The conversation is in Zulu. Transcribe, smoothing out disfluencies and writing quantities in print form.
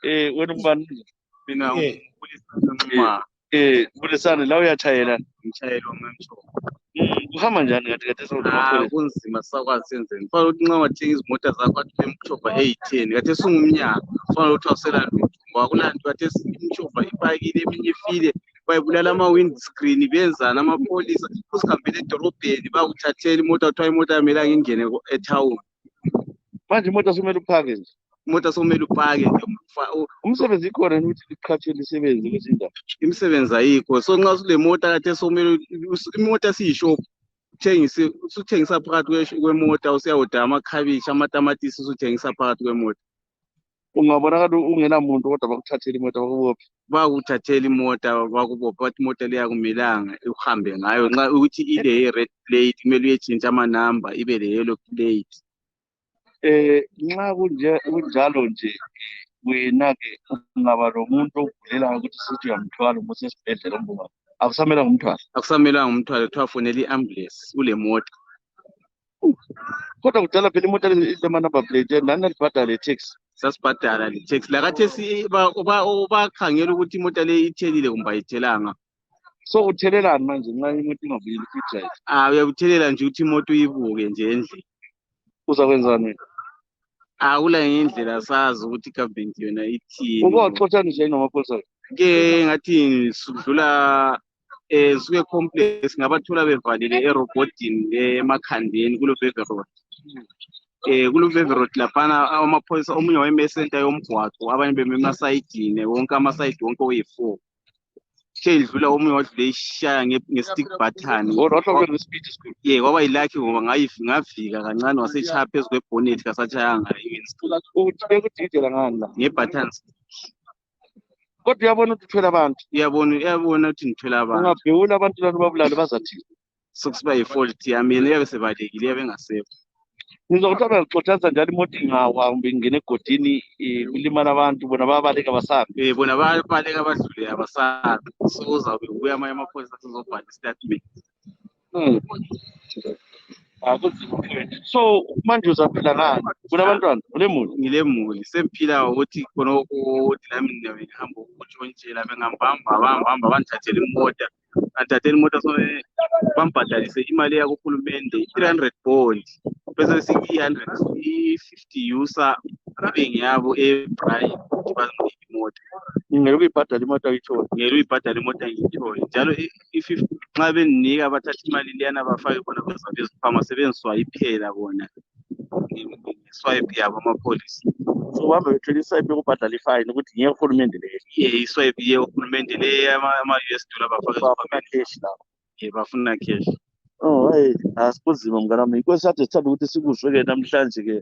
wena ubani? Mina Eh. uMpulisane Bulisane la uyatshayela. umshayeli wamamshoko. Kuhamba njani kathi sewulamapholisa? Kunzima sakwazi senzeni. Kufanele ukuthi nxa wathenga izimota zakho athi imshova eyi-10 khathesi sungumnyaka. Kufanele ukuthi awusela lutho ngoba kulanto khathesi imshova ipakile eminye ifile bayibulala ama-windscreen benzani amapholisa usihambele edolobheni bakuthathela imota kuthiwa imota amelanga ingene ethawuni. Manje imoto somele uphake nje. Imota sokumele upake nje. Umsebenzi ikhona ukuthi liqhatshele isebenzi kwezindawo. Imisebenzi ayikho. So nxa sule mota khathesi sokumele imota siyishophu. Usuthengisa phakathi kwemota usiyawuda amakhabishi amatamatisi usuthengisa phakathi kwemota. Ungabonakala ungenamuntu kodwa bakuthathela imoto bakubophe. Bakuthathela imota bakubophe bathi imota leyo akumelanga uhambe ngayo nxa ukuthi ile ye-red plate kumele uyetshintsha amanamba ibe le-yellow plate. Nxa kunjalo nje wena-ke ungaba lomuntu okuvulelayo ukuthi sithi uyamthwala umusa esibhedlela umbuka akusamelanga umthwala. Akusamelanga umthwalo kuthiwa fonela i-ambulance kule mota. Kodwa kudala phela imota ilama-number plate nani nalibhadala le-taxi. Sasibhadala le-taxi lakhathesi bakhangela ukuthi imota leyo ithelile kumbe ayithelanga. So uthelelani manje nxa imota ingavuleli i-drive? Uyakuthelela nje ukuthi imoto uyibuke nje endlini. Uzakwenzani wena? Kula ngendlela sazi ukuthi i-government yona ithini. Uke waxotshaniswa yini namapholisa? Ke ngathi sudlula suke complex ngabathola bevalile erobhodini emakhandeni kuloveve road. Kuloveve road laphana amapholisa omunye wayeme center yomgwaqo abanye beme emasayidini wonke amasayidi wonke oyi-4. Idlula omunye wadlula ishaya nge-stick button. Kwaba yilakhi ngoba ngavika kancane waseshaya phezu kwebonnet kasatshayanga bekudidela ngani la? Nge-buttons. Kodwa uyabona ukuthi uthwele abantu. Uyabona ukuthi ngithwele abantu. Ungabhewula abantu lana babulale bazathini? Sokusiba yi-fault yami yena uyabe sebalekile uyabe engasekho. Ngizokuthi abaxotshanisa njalo imota ingawa kumbe ingene egodini kulimala abantu bona bayabaleka basahambe. Bona bayabaleka badlule abasahambi. So uzawube ubuya amanye amapholisa azobhala i-statement. So manje uzaphila ngani? Kunabantwana ulemuli? Ngilemuli semphila ukuthi khonokho ukuthi nami ngihamba ukutshontshela bengihamba bangithathela imota. Bathathela imota bambhadalise imali yakuhulumende 300 bond bese sithi 150 user ibe ngiyabo eBraille ukuthi banginike imota. Ngeke uyibhadale imota uyithole. Ngeke uyibhadale imota ngiyithole. Njalo i-50 nxa benginika bathatha imali leyana bafake khona kwezabe izikhwama sebenziswayiphela bona. Swipe yabo amapholisa. So uhambe bethwele iswipe yokubhadala ifine ukuthi ngeke uhulumende leyo. Iswipe ye-uhulumende le ama-US dollar bafaka cash lapho. Bafuna cash. Asikuzima mnganami. Inkosi kade sithanda ukuthi sikuzwe-ke namhlanje-ke